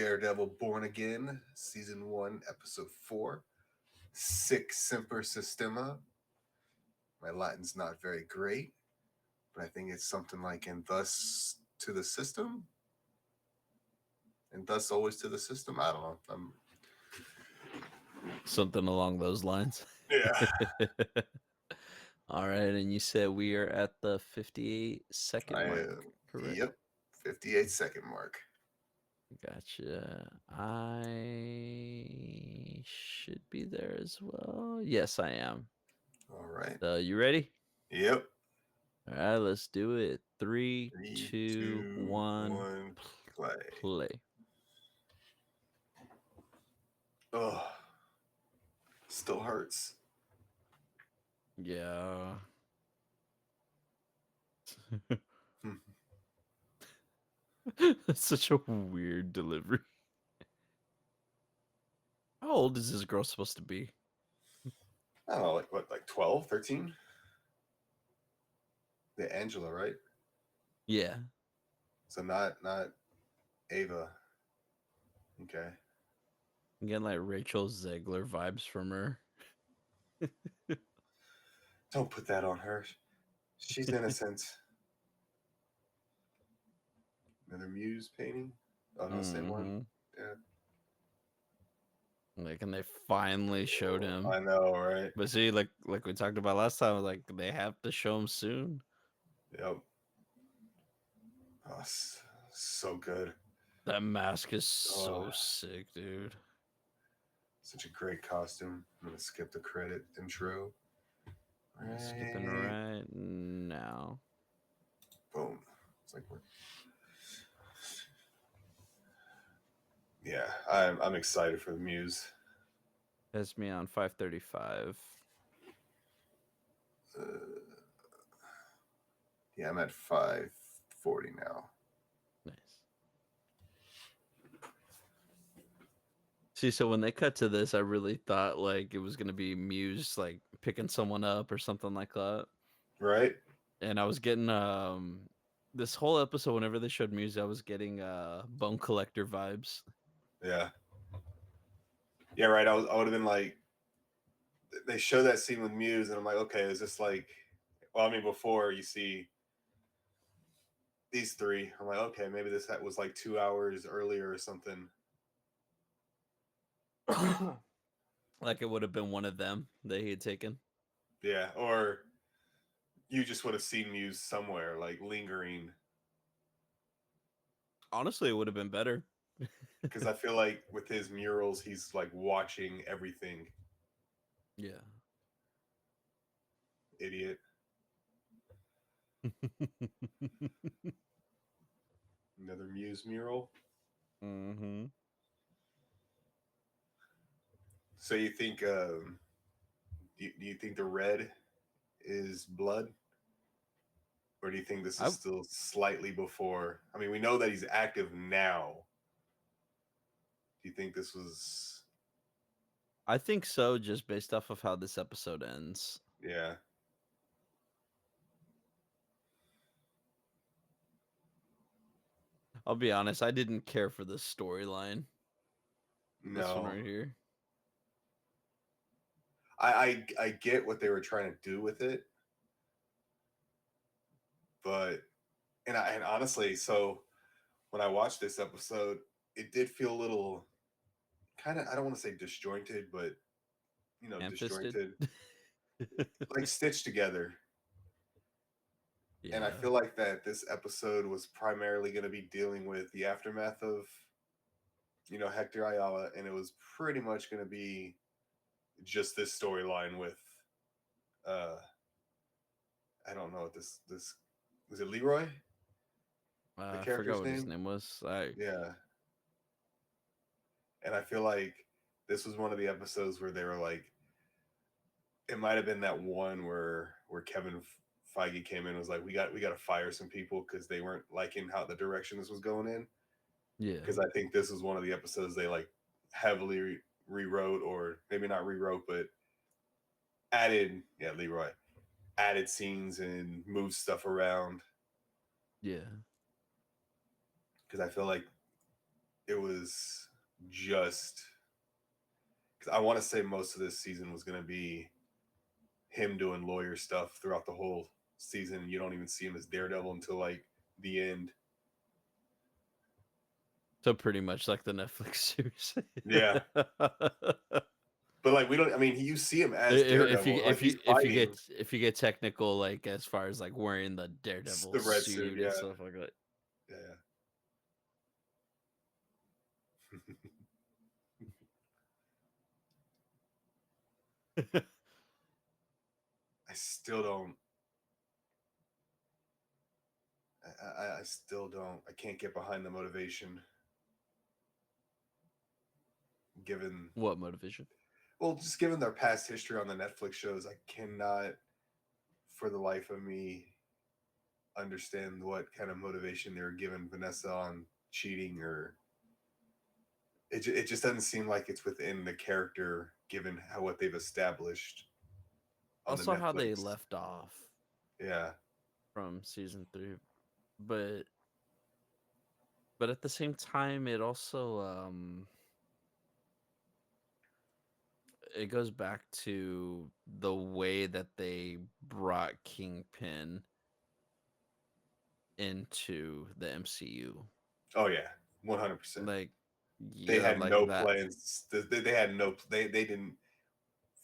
Daredevil Born Again, Season 1, Episode 4, Sic Semper Systema. My Latin's not very great, but I think it's something like "and thus to the system," and thus always to the system. I don't know. Something along those lines. Yeah. All right, and you said we are at the 58-second mark, correct? Yep, 58-second mark. Gotcha. I should be there as well. Yes, I am. All right. You ready? Yep. All right, let's do it. 3, 3, 2, 2, 1, 1, play. play. Oh, still hurts. Yeah. That's such a weird delivery. How old is this girl supposed to be? I don't know, like what, like 12, 13? The Angela, right? Yeah. So not Ava. Okay. I'm getting like Rachel Zegler vibes from her. Don't put that on her. She's innocent. Another Muse painting? Oh no, same one. Yeah. Like, and they finally showed him. I know, right? But see, like we talked about last time, like they have to show him soon. Yep. Oh, so good. That mask is so sick, dude. Such a great costume. I'm gonna skip the credit intro. Right. Skipping right now. Boom. It's like we're... Yeah, I'm excited for the Muse. That's me on 5:35. Yeah, I'm at 5:40 now. Nice. See, so when they cut to this, I really thought like it was gonna be Muse like picking someone up or something like that. Right? And I was getting this whole episode, whenever they showed Muse, I was getting Bone Collector vibes. Yeah. Yeah, right. I would have been like, they show that scene with Muse, and I'm like, okay, is this like, well, I mean, before you see these three, I'm like, okay, maybe this was like 2 hours earlier or something. Like it would have been one of them that he had taken. Yeah, or you just would have seen Muse somewhere, like lingering. Honestly, it would have been better. Because I feel like with his murals, he's like watching everything. Yeah. Idiot. Another Muse mural. Mm-hmm. So you think, do you think the red is blood? Or do you think this is still slightly before? I mean, we know that he's active now. Do you think this was... I think so, just based off of how this episode ends. Yeah. I'll be honest, I didn't care for this storyline. No. This one right here. I get what they were trying to do with it. But, and honestly, so when I watched this episode, it did feel a little kind of, I don't want to say disjointed, but, you know, disjointed. Like stitched together. Yeah. And I feel like that this episode was primarily going to be dealing with the aftermath of, you know, Hector Ayala, and it was pretty much going to be just this storyline with, I don't know what this was it Leroy? I forgot what his name was. Yeah. And I feel like this was one of the episodes where they were like, it might have been that one where Kevin Feige came in and was like, we got to fire some people because they weren't liking how the direction this was going in. Yeah. Because I think this was one of the episodes they like heavily rewrote, or maybe not rewrote, but added, Leroy, added scenes and moved stuff around. Yeah. Because I feel like it was just because I want to say most of this season was going to be him doing lawyer stuff throughout the whole season. You don't even see him as Daredevil until like the end. So pretty much like the Netflix series. Yeah, but like we don't. I mean, you see him as Daredevil, like he's fighting if you get technical, like as far as like wearing the Daredevil the red suit. suit and Yeah, stuff like that. yeah. I still don't. I still don't. I can't get behind the motivation given What motivation? well, just given their past history on the Netflix shows, I cannot for the life of me understand what kind of motivation they were giving Vanessa on cheating or it just doesn't seem like it's within the character given how what they've established on the Also, how they Netflix. left off Yeah. from season 3, but at the same time, it also it goes back to the way that they brought Kingpin into the MCU. Oh yeah. 100%. Like, They yeah, had like no that. plans. They had no. They didn't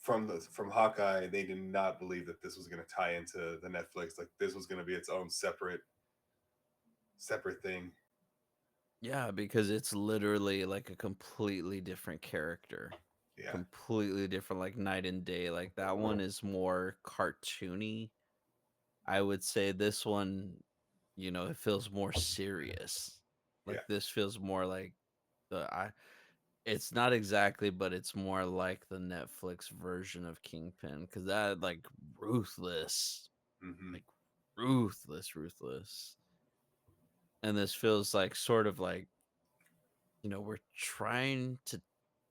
from Hawkeye. They did not believe that this was going to tie into the Netflix. Like this was going to be its own separate thing. Yeah, because it's literally like a completely different character. Yeah. Completely different, like night and day. Like that one is more cartoony. I would say this one, it feels more serious. Like Yeah. this feels more like I it's not exactly, but it's more like the Netflix version of Kingpin because that like ruthless, Mm-hmm. like ruthless. And this feels like sort of like, we're trying to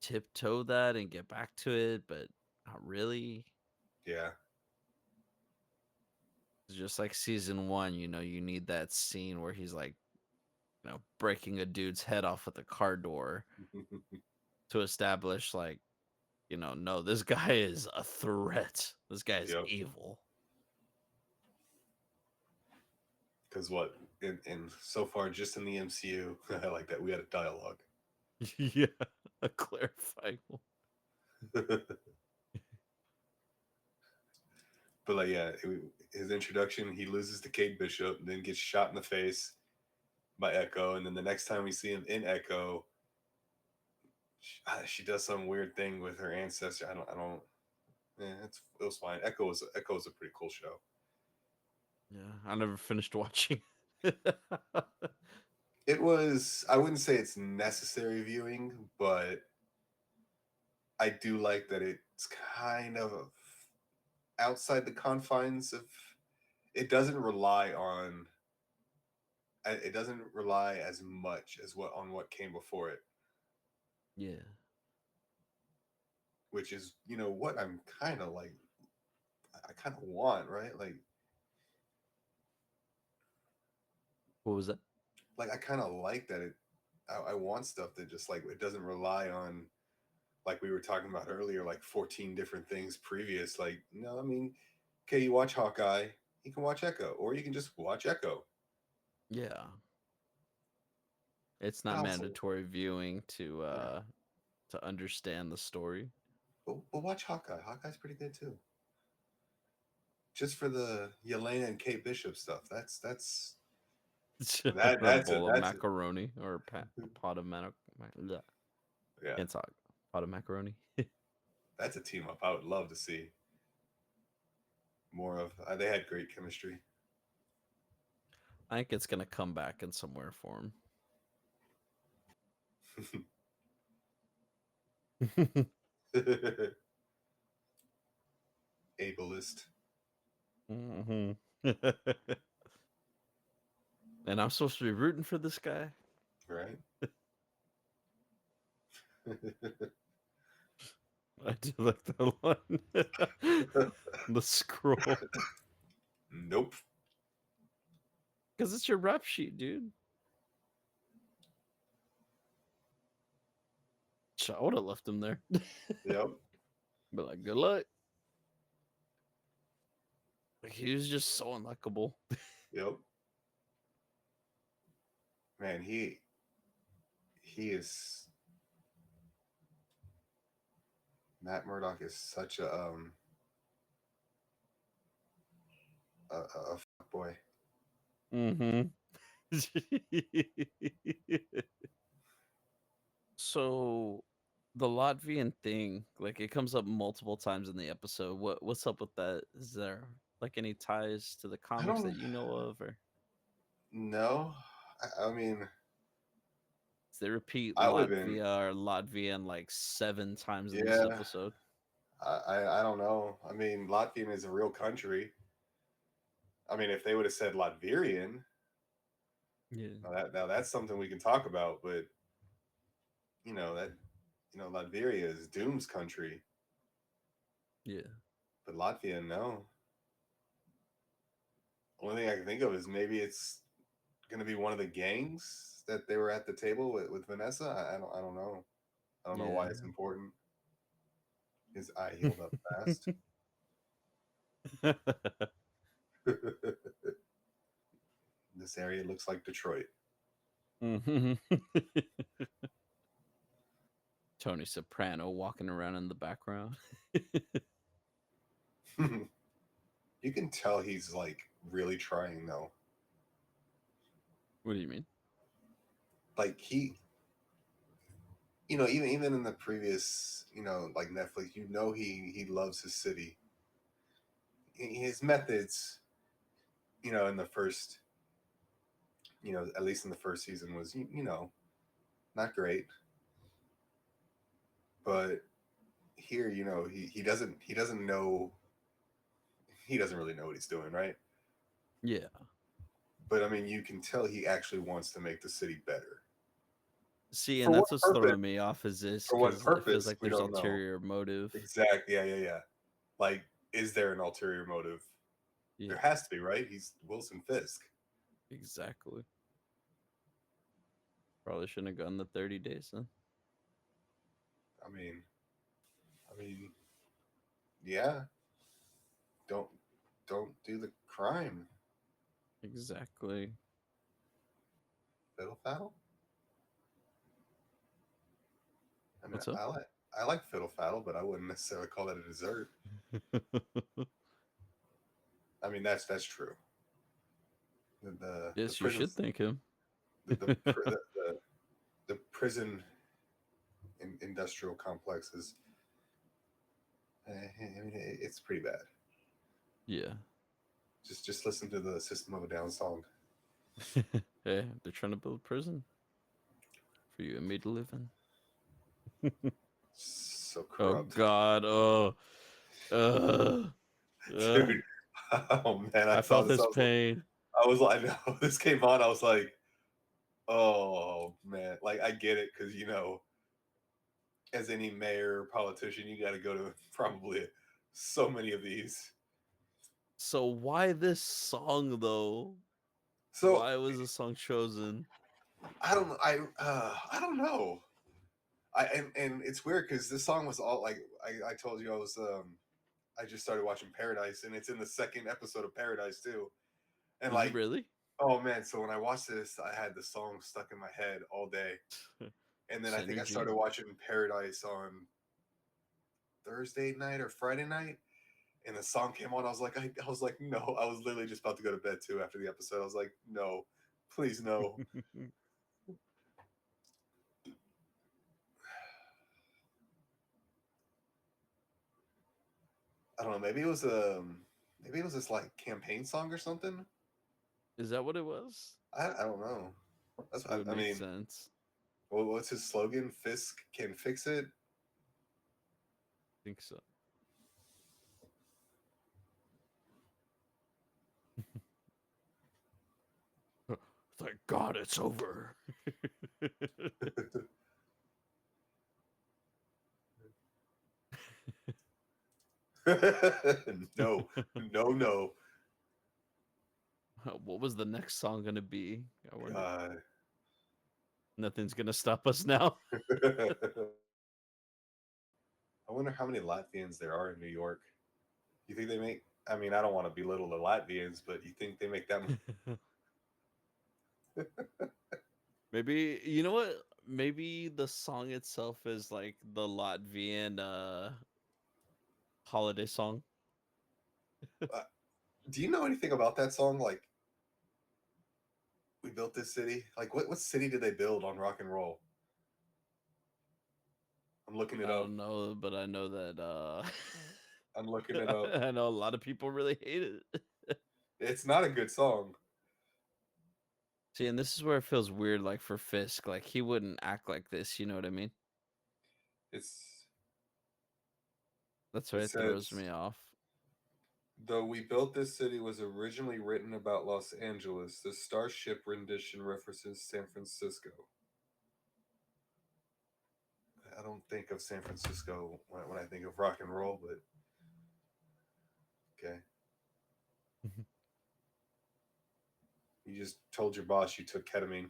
tiptoe that and get back to it, but not really. Yeah. It's just like season 1, you need that scene where he's like, breaking a dude's head off with a car door to establish like, no, this guy is a threat. This guy is Yep. evil. Because what in so far just in the MCU, I like that we had a dialogue. Yeah, a clarifying one. But like, yeah, his introduction, he loses to Kate Bishop, and then gets shot in the face by Echo, and then the next time we see him in Echo, she does some weird thing with her ancestor. I don't. It was fine. Echo was a pretty cool show. Yeah, I never finished watching. It was. I wouldn't say it's necessary viewing, but I do like that it's kind of outside the confines of. It doesn't rely on. It doesn't rely as much as what came before it, Yeah. which is what I'm kind of like. I kind of want, right? What was that? Like I kind of like that I want stuff that just like it doesn't rely on like we were talking about earlier, like 14 different things previous. Like, no, I mean, okay, you watch Hawkeye, you can watch Echo, or you can just watch Echo. Yeah. It's And not also, mandatory viewing to yeah, understand the story. but watch Hawkeye. Hawkeye's pretty good too. Just for the Yelena and Kate Bishop stuff. A That's bowl of that's macaroni or a pot of yeah, can't talk. Pot of macaroni. that's a team up I would love to see more of. They had great chemistry. I think it's gonna come back in some rare form. Ableist, Hmm. And I'm supposed to be rooting for this guy. right? I do like that one. The scroll. Nope. Because it's your rap sheet, dude. I would have left him there. Yep. But like, good luck. Like, he was just so unlikable. Yep. Man, he is Matt Murdock is such a fuck boy. Mm-hmm. So the Latvian thing, like it comes up multiple times in the episode. What's up with that? Is there like any ties to the I comics that don't you know of, or know. I mean, does they repeat I would have been. Latvia or Latvian like 7 times in this Yeah. episode? I don't know. I mean, Latvian is a real country. I mean, if they would have said Latverian, Yeah. now that's something we can talk about. But that Latveria is Doom's country, Yeah. but Latvia, no. Only thing I can think of is maybe it's going to be one of the gangs that they were at the table with Vanessa. I don't know. I don't know why it's important. His eye healed up fast. This area looks like Detroit. Mhm. Tony Soprano walking around in the background. You can tell he's like really trying though. What do you mean? Like even in the previous, like Netflix, he loves his city. His methods, in the first, at least in the first season was, not great. But here, he doesn't know, he doesn't really know what he's doing, right? Yeah. But I mean, you can tell he actually wants to make the city better. See, For and what that's what's purpose? throwing me off is this For what because it feels purpose? like We there's don't know. ulterior motive. Exactly. Yeah. Like, is there an ulterior motive? Yeah, There has to be, right? He's Wilson Fisk. exactly. Probably shouldn't have gone the 30 days then. I mean, yeah. Don't do the crime. Exactly. Fiddle faddle. I mean, What's up? I like fiddle faddle, but I wouldn't necessarily call that a dessert. I mean, that's true. The Yes, you should prisons, thank him. the prison industrial complex is. I mean, it's pretty bad. Yeah. Just listen to the System of a Down song. Hey, they're trying to build a prison for you and me to live in. So Oh corrupt. God. Oh. Dude. Oh man, I I saw felt this. his pain. I was like, no, this came on. I was like, oh man, like I get it because as any mayor or politician, you got to go to probably so many of these. So why this song though? So Why was the song chosen? I don't know. I don't know. And it's weird because this song was all like I told you I just started watching Paradise and it's in the second episode of Paradise too. And Was it like, really? oh man, so when I watched this, I had the song stuck in my head all day. And then I think I Synergy. started watching Paradise on Thursday night or Friday night. And the song came on. I was like, no. I was literally just about to go to bed too after the episode. I was like, no, please no. I don't know. Maybe it was this like campaign song or something. Is that what it was? I don't know. That's It would I make mean, sense. what's his slogan? Fisk can fix it. I think so. Thank God it's over. No, no. What was the next song gonna be? I wonder. God. Nothing's gonna stop us now. I wonder how many Latvians there are in New York. You think they make? I mean, I don't want to belittle the Latvians, but you think they make that? Maybe you know what? Maybe the song itself is like the Latvian holiday song. Uh, do you know anything about that song? Like, we built this city. Like, what city did they build on rock and roll? I'm looking it I up. don't know, but I know that I'm looking it up. I know a lot of people really hate it. It's not a good song. See, and this is where it feels weird, like for Fisk, like he wouldn't act like this. You know what I mean? It's That's why it it throws says me off. though we built this city was originally written about Los Angeles. The Starship rendition references San Francisco. I don't think of San Francisco when I think of rock and roll, but okay. You just told your boss you took ketamine.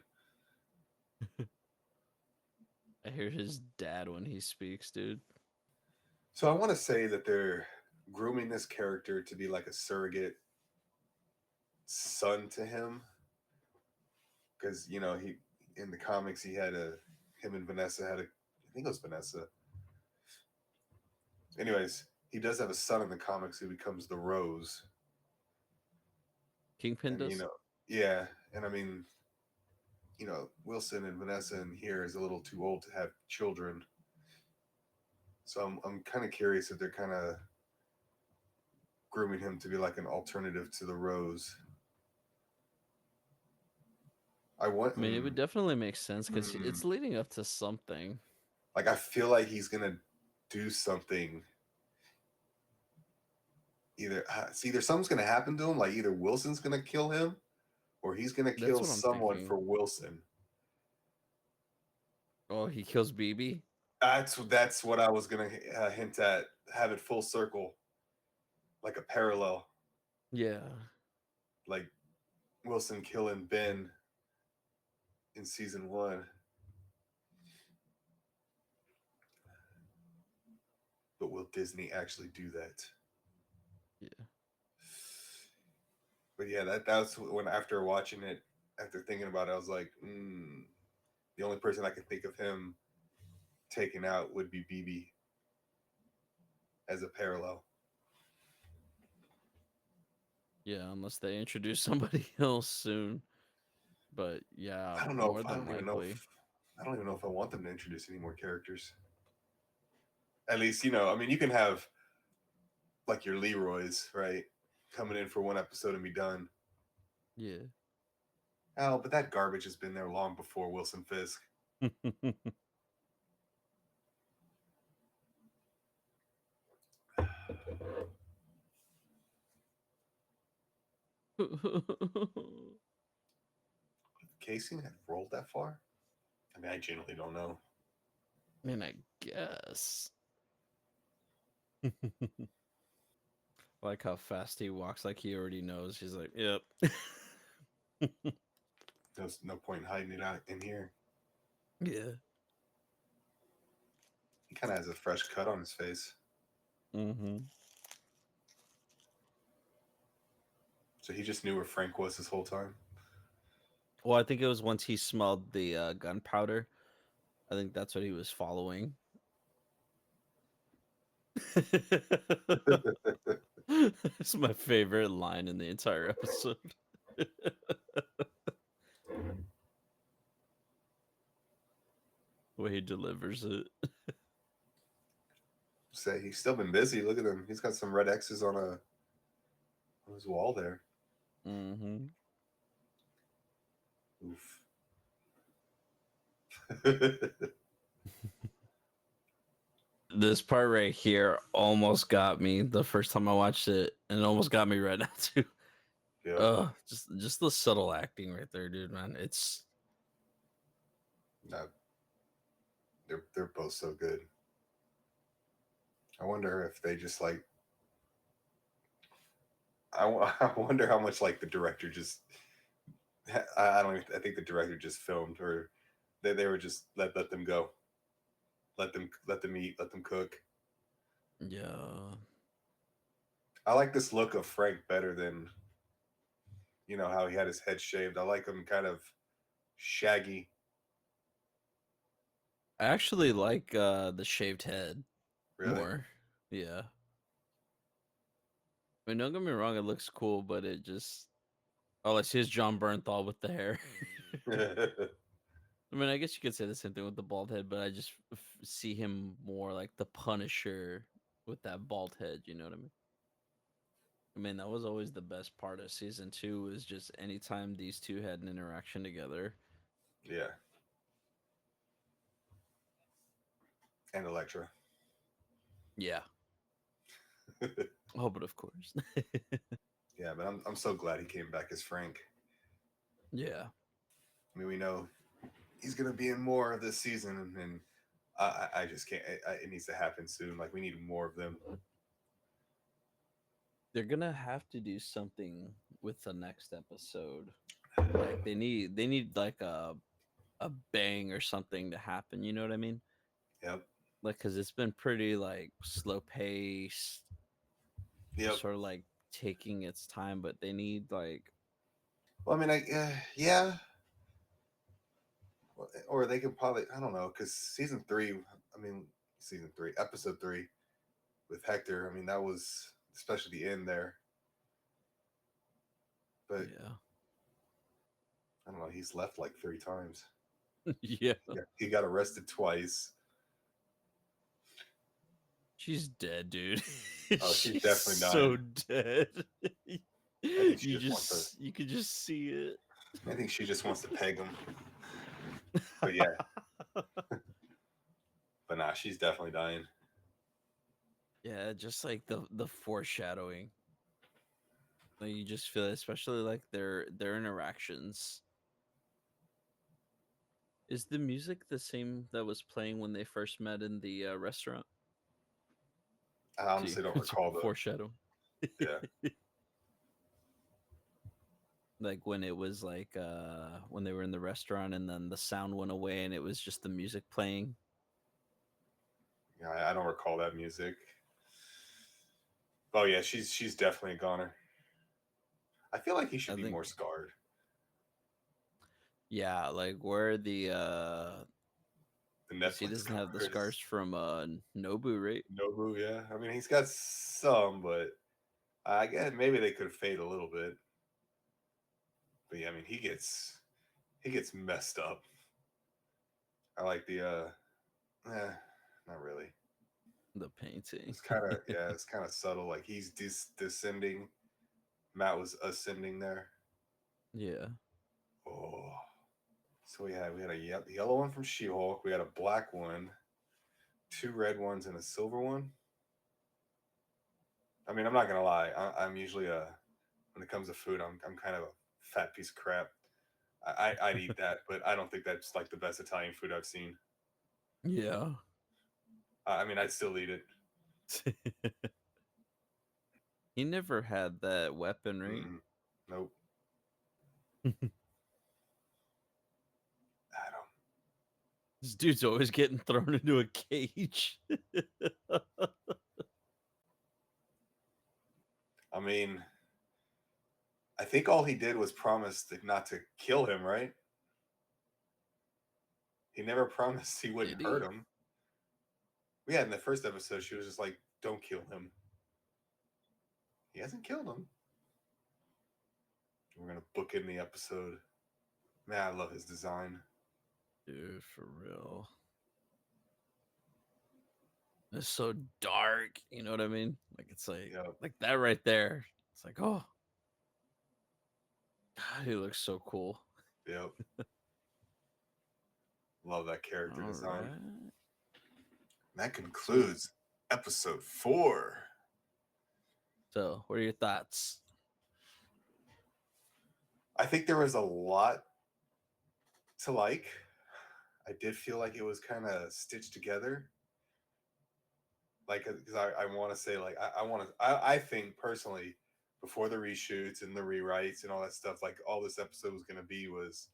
I hear his dad when he speaks, dude. So I want to say that they're grooming this character to be like a surrogate son to him, because he in the comics he had a him and Vanessa had a I think it was Vanessa. Anyways, he does have a son in the comics who becomes the Rose, Kingpin and does. yeah, and I mean, Wilson and Vanessa in here is a little too old to have children, so I'm kind of curious if they're kind of grooming him to be like an alternative to the Rose. I want. I mean, it would definitely make sense because Mm, it's leading up to something. like I feel like he's gonna do something. Either something's gonna happen to him, like either Wilson's gonna kill him, or he's gonna That's kill what I'm someone thinking. for Wilson. Oh, he kills BB. That's what I was gonna hint at. Have it full circle, like a parallel, Yeah. like Wilson killing Ben in season one. But will Disney actually do that? Yeah. But yeah, that's when after watching it, after thinking about it, I was like, the only person I can think of him taking out would be BB as a parallel. Yeah, unless they introduce somebody else soon. But yeah, I don't know. more I than don't even know. likely. I don't even know if I want them to introduce any more characters. At least, I mean, you can have like your Leroy's, right? Coming in for one episode and be done. Yeah. Oh, but that garbage has been there long before Wilson Fisk. Casing had rolled that far? I mean, I genuinely don't know. I mean, I guess. Like how fast he walks, like he already knows. He's like, yep. There's no point in hiding it out in here. Yeah. He kind of has a fresh cut on his face. Mm-hmm. So he just knew where Frank was this whole time. Well, I think it was once he smelled the gunpowder. I think that's what he was following. It's my favorite line in the entire episode. The way he delivers it. Say he's still been busy. Look at him. He's got some red X's on his wall there. Mm-hmm. Oof. This part right here almost got me the first time I watched it, and it almost got me right now too. Yeah. Just the subtle acting right there, dude, man. It's No, they're both so good. I wonder if they just like. I wonder how much like the director just. I don't. I think the director just filmed, or they were just let them go. Let them eat. Let them cook. Yeah. I like this look of Frank better than how he had his head shaved. I like him kind of shaggy. I actually like the shaved head Really. more. Yeah. I mean, don't get me wrong, it looks cool, but it just oh, like here's John Bernthal with the hair. I mean, I guess you could say the same thing with the bald head, but I just see him more like the Punisher with that bald head. You know what I mean? I mean, that was always the best part of season two. Was just anytime these two had an interaction together. Yeah, and Electra. Yeah. Oh, but of course. Yeah, but I'm so glad he came back as Frank. Yeah. I mean, we know he's gonna be in more this season, and I just can't. It needs to happen soon. Like we need more of them. They're gonna have to do something with the next episode. Like they need like a bang or something to happen. You know what I mean? Yep. Like, cause it's been pretty like slow paced, Yep. just sort of like taking its time. But they need like Well, I mean, yeah, or they could probably I don't know because season three. I mean, season three, episode three with Hector. I mean, that was especially the end there. But yeah, I don't know. He's left like three times. yeah. He got arrested twice. She's dead, dude. Oh, she's She's definitely so dying. dead. I think she You just wants to. just you could just see it. I think she just wants to peg him. But yeah, but nah, she's definitely dying. Yeah, just like the foreshadowing. Like you just feel it, especially like their interactions. Is the music the same that was playing when they first met in the restaurant? I See, honestly don't it's recall though. foreshadowing. Yeah, Like when it was like when they were in the restaurant and then the sound went away and it was just the music playing. yeah, I don't recall that music. Oh yeah, she's definitely a goner. I feel like he should I be think more scarred. yeah, like where the The because he Netflix doesn't have the scars scars. from Nobu, right? Nobu, yeah. I mean, he's got some, but I guess maybe they could fade a little bit. But yeah, I mean, he gets messed up. I like the not really. The painting. It's kind of yeah, it's kind of subtle. Like he's descending. Matt was ascending there. Yeah. Oh, so we had a yellow one from She-Hulk. We had a black one, two red ones, and a silver one. I mean, I'm not gonna lie. I'm usually when it comes to food, I'm kind of a fat piece of crap. I'd eat that, but I don't think that's like the best Italian food I've seen. Yeah. I mean, I'd still eat it. He never had that weapon, right? Mm-mm. Nope. I don't. This dude's always getting thrown into a cage. I mean, I think all he did was promise not to kill him, right? He never promised he Did wouldn't hurt he? him. Yeah, in the first episode, she was just like, "Don't kill him." He hasn't killed him. We're gonna book in the episode. Man, I love his design. Dude, for real. It's so dark. You know what I mean? Like it's Yep, like that right there. It's like, oh God, he looks so cool. yep. Love that character All design. right. That So concludes episode 4. so what are your thoughts? I think there was a lot to like. I did feel like it was kind of stitched together. Like, because I want to say, like, I want to, I think personally, before the reshoots and the rewrites and all that stuff, like, all this episode was going to be was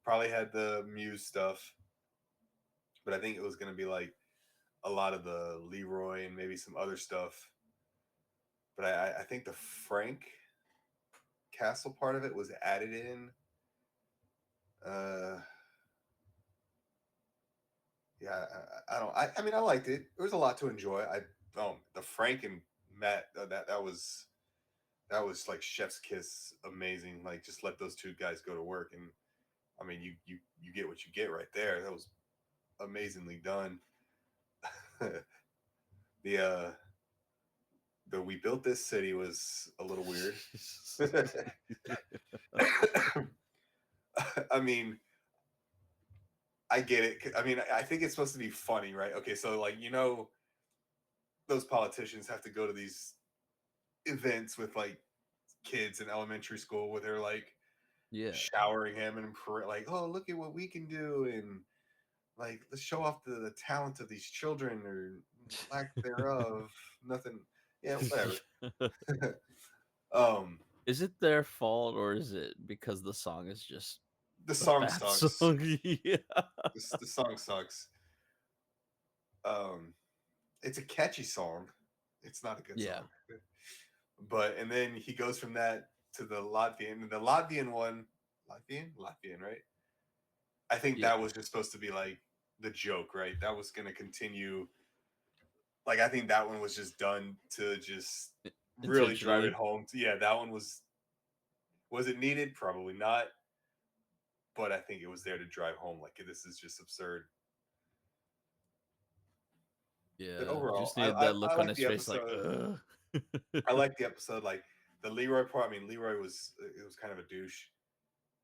probably had the Muse stuff, but I think it was going to be like a lot of the Leroy and maybe some other stuff. But I think the Frank Castle part of it was added in. Uh, yeah, I don't. I mean, I liked it. There was a lot to enjoy. The Frank and Matt, that was like chef's kiss, amazing. Like, just let those two guys go to work, and I mean, you get what you get right there. That was amazingly done. the the we built this city was a little weird. I mean, I get it. I mean, I think it's supposed to be funny, right? Okay, so like, those politicians have to go to these events with like kids in elementary school where they're like Yeah. showering him and like, oh, look at what we can do, and like, let's show off the talent of these children or lack thereof. Nothing. Yeah, whatever. um, Is it their fault or is it because the song is just the a song bad sucks. song? Yeah. The song sucks. Um, it's a catchy song. It's not a good Yeah. song. But and then he goes from that to the Latvian. And the Latvian one, Latvian, right? I think Yeah. that was just supposed to be like the joke, right? That was going to continue. Like, I think that one was just done to just really drive it Intentionally. home. Yeah, that one was it needed? Probably not. But I think it was there to drive home. Like, this is just absurd. But Yeah. overall, Just needed that I look on like his the face like, episode. ugh. I like the episode. Like the Leroy part. I mean, Leroy was it was kind of a douche.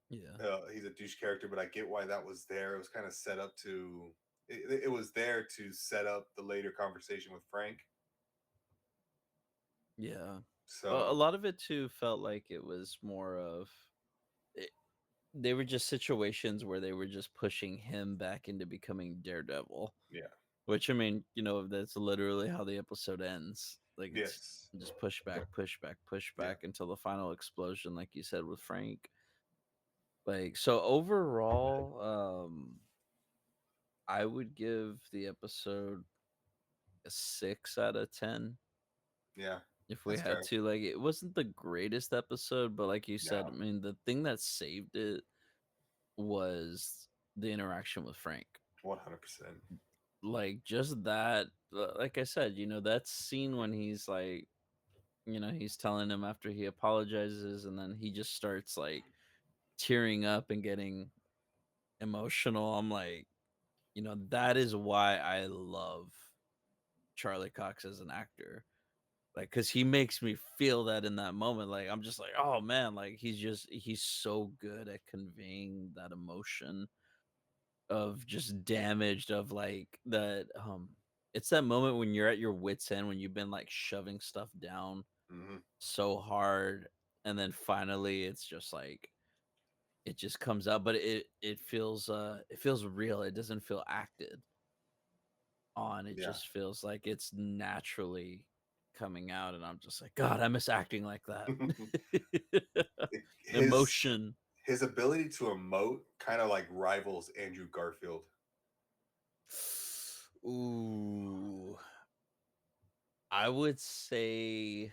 Yeah. He's a douche character, but I get why that was there. It was kind of set up to. It was there to set up the later conversation with Frank. Yeah. A So lot of it too felt like it was more of it, they were just situations where they were just pushing him back into becoming Daredevil. yeah, Which I mean, that's literally how the episode ends. Like it's yes, just push back, push back, push yeah, back until the final explosion, like you said with Frank. Like so overall, I would give the episode a 6 out of 10 yeah. if we That's had fair. to. Like it wasn't the greatest episode, but like you said, I No, mean the thing that saved it was the interaction with Frank. 100%. Like just that, like I said, that scene when he's like, he's telling him after he apologizes and then he just starts like tearing up and getting emotional. I'm like, that is why I love Charlie Cox as an actor. Like, cause he makes me feel that in that moment. Like, I'm just like, oh man, like he's so good at conveying that emotion of just damaged, of like that. It's that moment when you're at your wits' end, when you've been like shoving stuff down Hmm. so hard, and then finally it's just like it just comes out, but it feels real. It doesn't feel acted on. It Yeah. just feels like it's naturally coming out, and I'm just like, God, I miss acting like that. his Emotion. his ability to emote kind of like rivals Andrew Garfield. Ooh, I would say,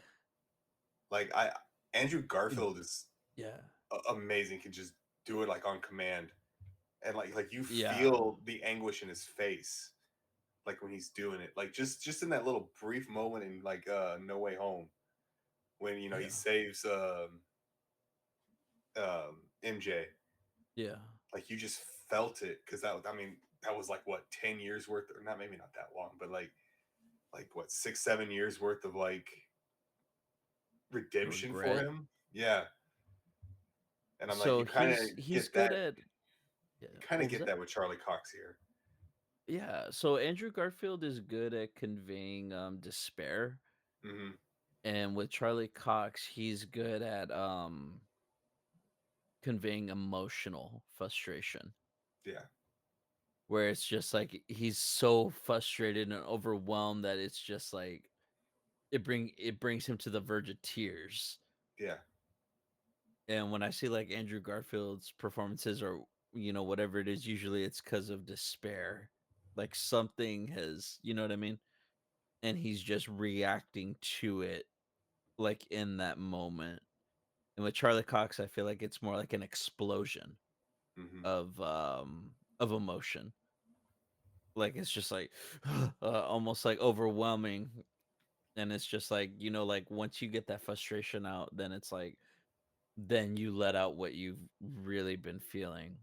Like, I Andrew Garfield is yeah, amazing. Can just do it like on command, and like you yeah, feel the anguish in his face, like when he's doing it. Like, just in that little brief moment in like No Way Home, when he yeah, saves MJ. yeah, Like, you just felt it, because I mean, that was like what, 10 years worth, or not, maybe not that long, but like what, 6 7 years worth of like redemption for regret. him. Yeah. And I'm like, So he's good at, yeah. you kind of What was get that? that with Charlie Cox here. Yeah. So Andrew Garfield is good at conveying despair, Hmm. and with Charlie Cox, he's good at conveying emotional frustration. Yeah. Where it's just like he's so frustrated and overwhelmed that it's just like it brings him to the verge of tears. Yeah. And when I see like Andrew Garfield's performances or whatever it is, usually it's because of despair. like something has, you know what I mean? And he's just reacting to it like in that moment. And with Charlie Cox, I feel like it's more like an explosion Hmm. of emotion. Like it's just like almost like overwhelming. And it's just like, like once you get that frustration out, then it's like then you let out what you've really been feeling.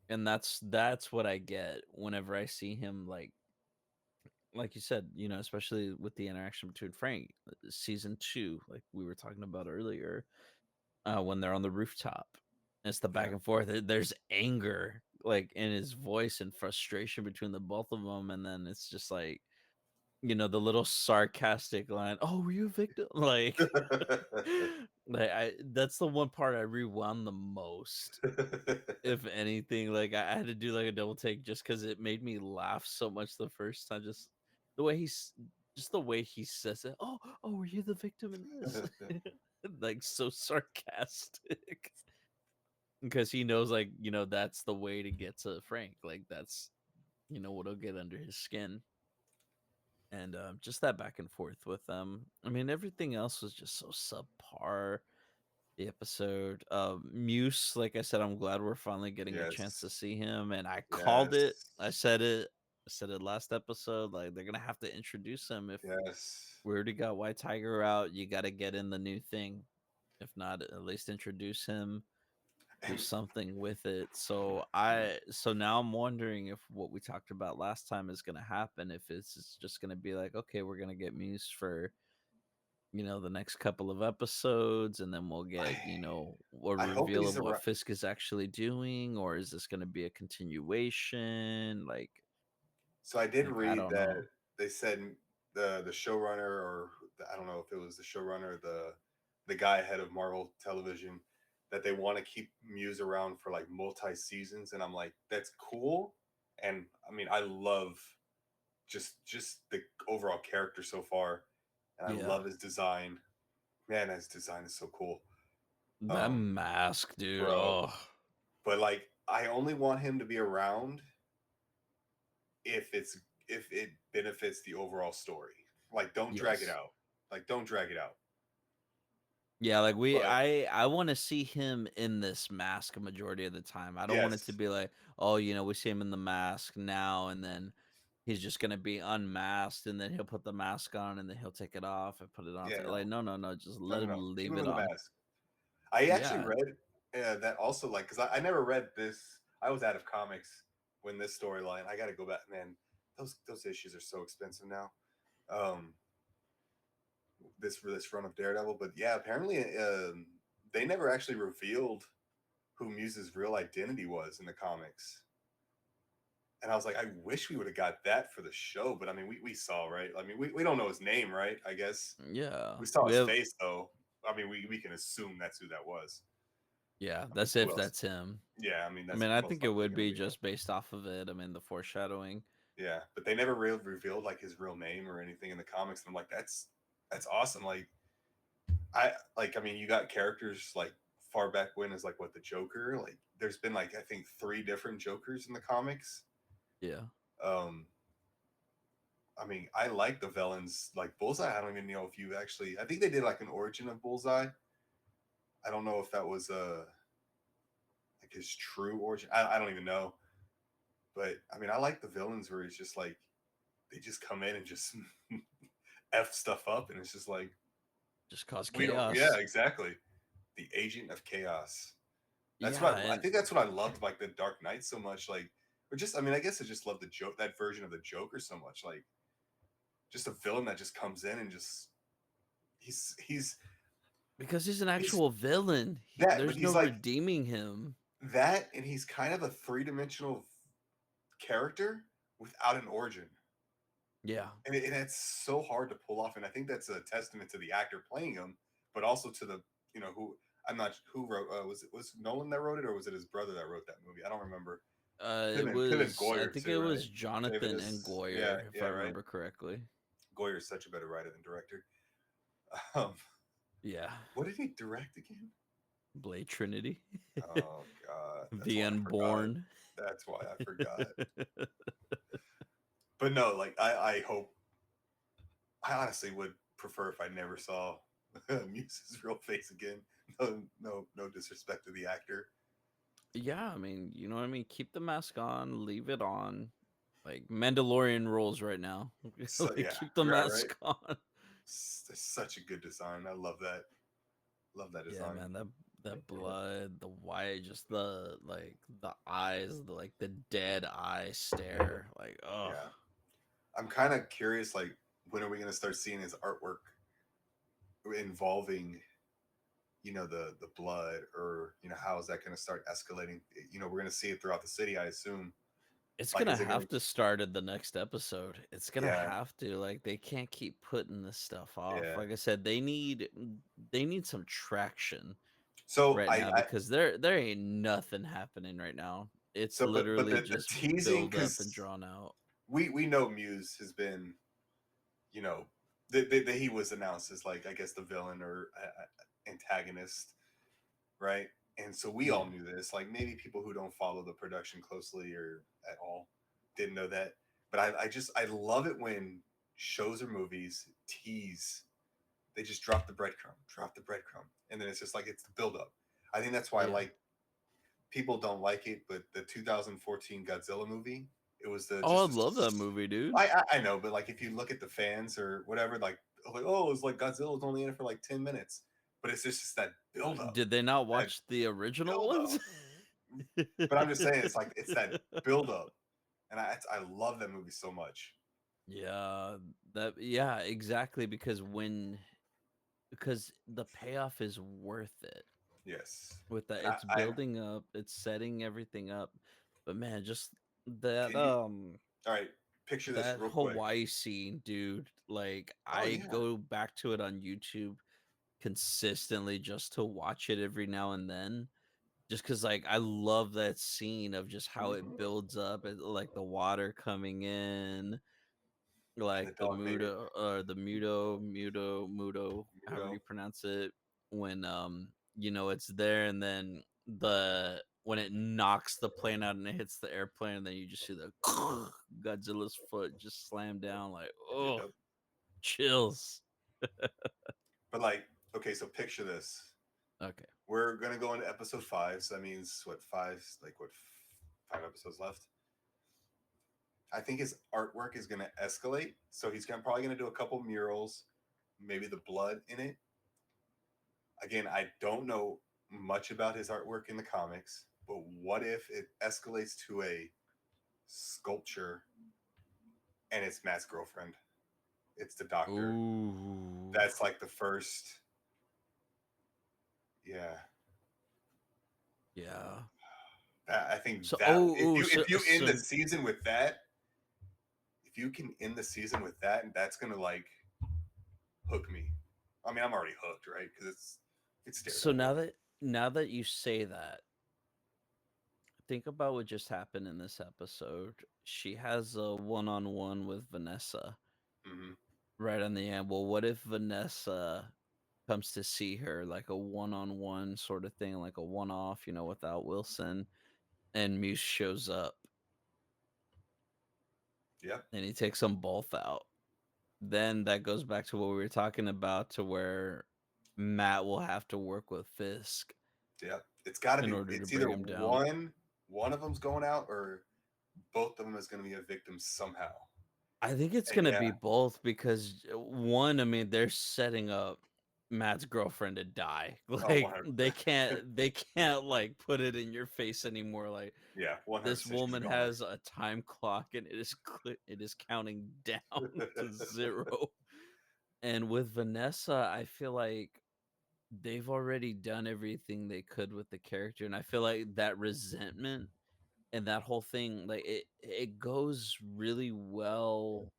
And that's what I get whenever I see him like you said, especially with the interaction between Frank, season 2, like we were talking about earlier, when they're on the rooftop. It's the back Yeah. and forth. There's anger like in his voice and frustration between the both of them, and then it's just like, the little sarcastic line, "Oh, were you a victim?" Like, like I that's the one part I rewound the most. If anything, like I had to do like a double take just because it made me laugh so much the first time. The way he's just the way he says it. Oh, were you the victim in this? Like so sarcastic. Because he knows, like, that's the way to get to Frank. Like that's what'll get under his skin. And just that back and forth with them. I mean, everything else was just so subpar. The episode. Muse, like I said, I'm glad we're finally getting a chance to Yes. see him. And I called it. Yes. I said it. I said it last episode. Like they're gonna have to introduce him. If Yes. we already got White Tiger out, you got to get in the new thing. If not, at least introduce him. Do And something with it. So now I'm wondering if what we talked about last time is gonna happen. If it's just gonna be like, okay, we're gonna get Muse for the next couple of episodes, and then we'll I, get, a I hope reveal he's of what around. Fisk is actually doing, or is this going to be a continuation? Like, So I did I read don't that know. they said the showrunner, or I don't know if it was the showrunner, or the guy ahead of Marvel Television, that they want to keep Muse around for like multi seasons, and I'm like, that's cool. And I mean, I love just the overall character so far, and I Yeah, love his design. Man, his design is so cool, that mask, dude. bro. Oh, But like, I only want him to be around if it's if it benefits the overall story. Like, don't drag it yes. out. Like, don't drag it out. Yeah, like But I want to see him in this mask a majority of the time. I don't want it to yes, be like, oh, we see him in the mask now, and then he's just gonna be unmasked, and then he'll put the mask on, and then he'll take it off and put it on. yeah, Like, no, no, no, no, just no, let no, him no. Keep leave him it in the on. mask. I actually Yeah, read that also, like, because I never read this. I was out of comics when this storyline. I got to go back, man. Those issues are so expensive now. Um, this run of Daredevil, but yeah, apparently they never actually revealed who Muse's real identity was in the comics. And I was like, I wish we would have got that for the show, but I mean, we saw, right? I mean, we don't know his name, right? I guess yeah. we saw We his have, face, though. I mean, we can assume that's who that was. yeah. I mean, That's who if else? that's him. Yeah, I mean, I that's mean, I most think it likely would going to be be him. just based off of it. I mean, the foreshadowing. Yeah, but they never really revealed like his real name or anything in the comics. And I'm like, that's awesome. I mean, you got characters like far back when as like what the Joker. Like, there's been like I think 3 different Jokers in the comics. Yeah, Um, I mean, I like the villains like Bullseye. I don't even know if you actually. I think they did like an origin of Bullseye. I don't know if that was like his true origin. I don't even know. But I mean, I like the villains where it's just like they just come in and just f stuff up, and it's just like just cause we don't. Yeah, chaos. exactly. The agent of chaos. That's Yeah, what I and think. That's what I loved, like the Dark Knight so much. Like, or just I mean, I guess I just love the joke that version of the Joker so much. Like, just a villain that just comes in and just he's because he's an he's actual villain, that, but there's no he's like redeeming him. that, and he's kind of a 3 dimensional character without an origin, Yeah, and it's so hard to pull off. And I think that's a testament to the actor playing him, but also to the who I'm not who wrote was Nolan that wrote it, or was it his brother that wrote that movie? I don't remember. it Could have been was. I Goyer think too, it right? was David Jonathan and is yeah, Goyer, if yeah, I right. remember correctly. Goyer is such a better writer than director. Um, Yeah, what did he direct again? Blade Trinity, Oh God, that's The one I forgot. Unborn. That's why I forgot. But no, like I hope. I honestly would prefer if I never saw Muse's real face again. No, no disrespect to the actor. Yeah, I mean, you know what I mean? Keep the mask on, leave it on. Like Mandalorian rules right now. So Like yeah, keep the right. mask on. It's such a good design. I love that. Love that Yeah, design. man, that blood, the white, just the like the eyes, the like the dead eye stare. Like, oh, Yeah, I'm kind of curious. Like, when are we going to start seeing his artwork involving, the blood, or how is that going to start escalating? We're going to see it throughout the city, I assume. it's Like, gonna is it going have to? to start in the next episode. It's gonna Yeah, have to. Like, they can't keep putting this stuff off. yeah. Like I said, they need some traction So right now because there ain't nothing happening right now. It's but literally the just teasing, build up and because drawn out. we know Muse has been, you know, that he was announced as, like, I guess, the villain or antagonist, right? And so we all Yeah. knew this. Like, maybe people who don't follow the production closely or at all didn't know that. But I love it when shows or movies tease. They just drop the breadcrumb, and then it's just like it's the buildup. I think that's why, Yeah. like, people don't like it, but the 2014 Godzilla movie, it was the Oh, I just love that the movie, dude. I know, but like if you look at the fans or whatever, like, oh, it's like Godzilla's only in it for like 10 minutes, but it's just that build up, Did they not that watch the original build ones? up. But I'm just saying, it's that build up, and I love that movie so much. Yeah, yeah, exactly because the payoff is worth it. Yes, With that, and it's I building up, it's setting everything up. But man, just that can you. All right, picture this that real quick. Hawaii scene, dude. Like Oh I yeah, go back to it on YouTube consistently just to watch it every now and then. Just because like I love that scene of just how it hmm builds up, like the water coming in, and like the dog made it. the mudo, however Muto. you pronounce it, when it's there, and then when it knocks the plane out and it hits the airplane, and then you just see the Godzilla's foot just slam down, like, oh, Yep. chills. But like, okay, so picture this. Okay. We're gonna go into episode 5, so that means what, five? Like what, 5 episodes left? I think his artwork is gonna escalate. So he's probably gonna do a couple murals, maybe the blood in it. Again, I don't know much about his artwork in the comics, but what if it escalates to a sculpture and it's Matt's girlfriend? It's the doctor. Ooh. That's like the first. Yeah, Yeah. I think So that oh, oh if you end the so season with that, if you can end the season with that, and that's gonna like hook me. I mean, I'm already hooked, right? Because it's so Daredevil. now that you say that, think about what just happened in this episode. She has a one-on-one with Vanessa hmm right on the end. Well, what if Vanessa comes to see her, like a one-on-one sort of thing, like a one-off, without Wilson, and Muse shows up Yeah, and he takes them both out? Then that goes back to what we were talking about, to where Matt will have to work with Fisk yeah. It's got to in be. order to It's bring either him down. one of them's going out, or both of them is going to be a victim somehow. I think it's And gonna yeah, be both because one, I mean, they're setting up Matt's girlfriend to die. oh, Like 100%. they can't like put it in your face anymore. Like, Yeah, this 100%. She's woman gone. has a time clock and it is counting down to zero. And with Vanessa, I feel like they've already done everything they could with the character, and I feel like that resentment and that whole thing, like it goes really well.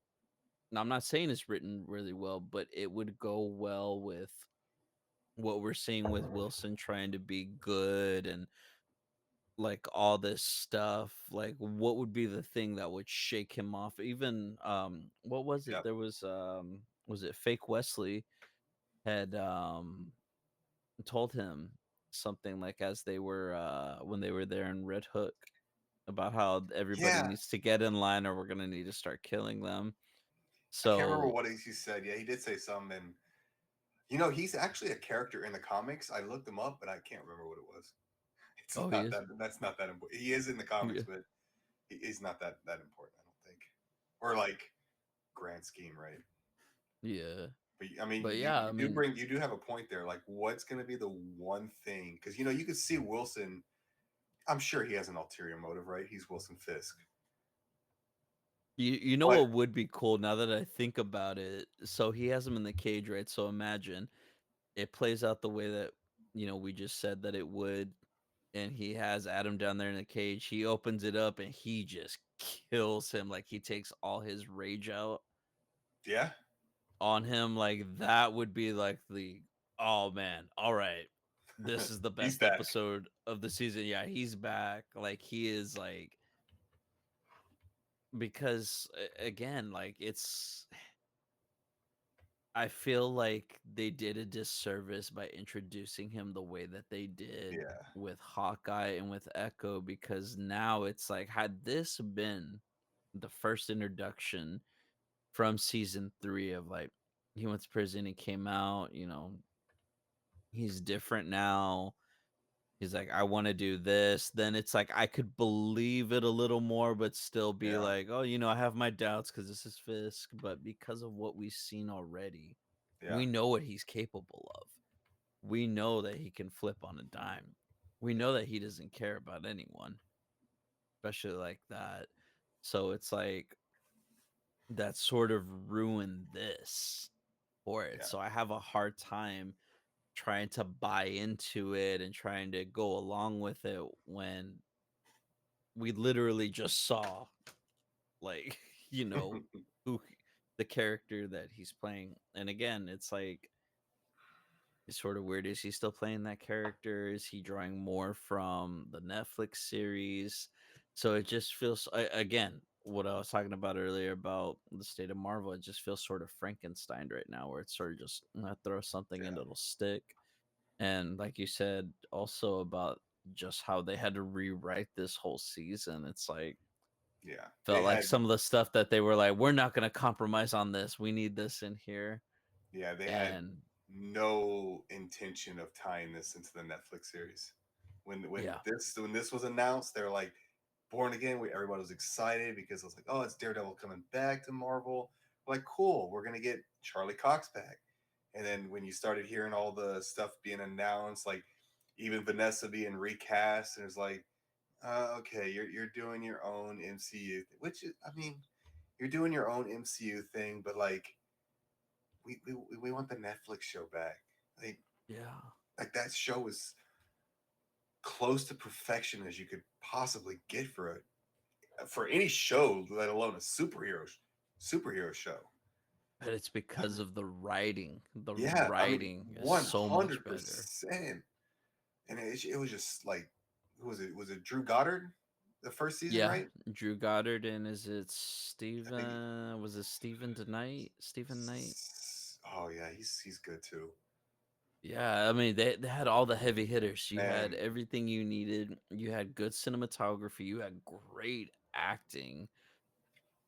Now, I'm not saying it's written really well, but it would go well with what we're seeing with Wilson trying to be good and like all this stuff. Like, what would be the thing that would shake him off? Even what was it? Yep, There was it Fake Wesley had told him something, like, as they were when they were there in Red Hook, about how everybody Yeah, needs to get in line or we're gonna need to start killing them. I can't remember So what he said. Yeah, he did say something. And he's actually a character in the comics. I looked him up, but I can't remember what it was. It's oh, he not is. that. That's not that important. He is in the comics, Yeah. but he's not that important. I don't think. Or like grand scheme, right? Yeah. But I mean, But yeah, I mean, you do have a point there. Like, what's going to be the one thing? Because you could see Wilson. I'm sure he has an ulterior motive, right? He's Wilson Fisk, you know but what would be cool now that I think about it? So he has him in the cage, right? So imagine it plays out the way that we just said that it would, and he has Adam down there in the cage. He opens it up and he just kills him. Like he takes all his rage out yeah, on him. Like that would be like the oh man, all right. This is the he's best back. episode of the season. Yeah, he's back. Like he is like because again, like it's I feel like they did a disservice by introducing him the way that they did Yeah, with Hawkeye and with Echo because now it's like had this been the first introduction from season 3 of like he went to prison, he came out, he's different now. He's like, I want to do this. Then it's like I could believe it a little more, but still be yeah, like, oh, I have my doubts because this is Fisk. But because of what we've seen already, yeah, we know what he's capable of. We know that he can flip on a dime. We know that he doesn't care about anyone, especially like that. So it's like that sort of ruined this for it. yeah. So I have a hard time trying to buy into it and trying to go along with it when we literally just saw like who the character that he's playing. And again, it's like it's sort of weird. Is he still playing that character? Is he drawing more from the Netflix series? So it just feels again what I was talking about earlier about the state of Marvel. It just feels sort of Frankenstein right now, where it's sort of just throw something and Yeah, it'll stick. And like you said, also about just how they had to rewrite this whole season. It's like yeah. They felt like had some of the stuff that they were like, we're not going to compromise on this. We need this in here. yeah, they had And no intention of tying this into the Netflix series. When yeah, this was announced, they're like Born Again. Everybody was excited because it was like, oh, it's Daredevil coming back to Marvel. We're like, cool, we're gonna get Charlie Cox back. And then when you started hearing all the stuff being announced, like even Vanessa being recast, and it's like, okay, you're doing your own MCU, which is, I mean, you're doing your own MCU thing, but like we want the Netflix show back. Like yeah. like that show is close to perfection as you could possibly get for any show, let alone a superhero show. But it's because of the writing. The Yeah, I mean, writing is one so much hundred better. percent. And it was just like, who was it? Was it Drew Goddard? The first season, Yeah, right? Drew Goddard and is it I think. Steven? Was it Steven tonight? Steven Knight? Oh yeah, he's good too. Yeah, I mean they had all the heavy hitters. You had Man, everything you needed. You had good cinematography. You had great acting.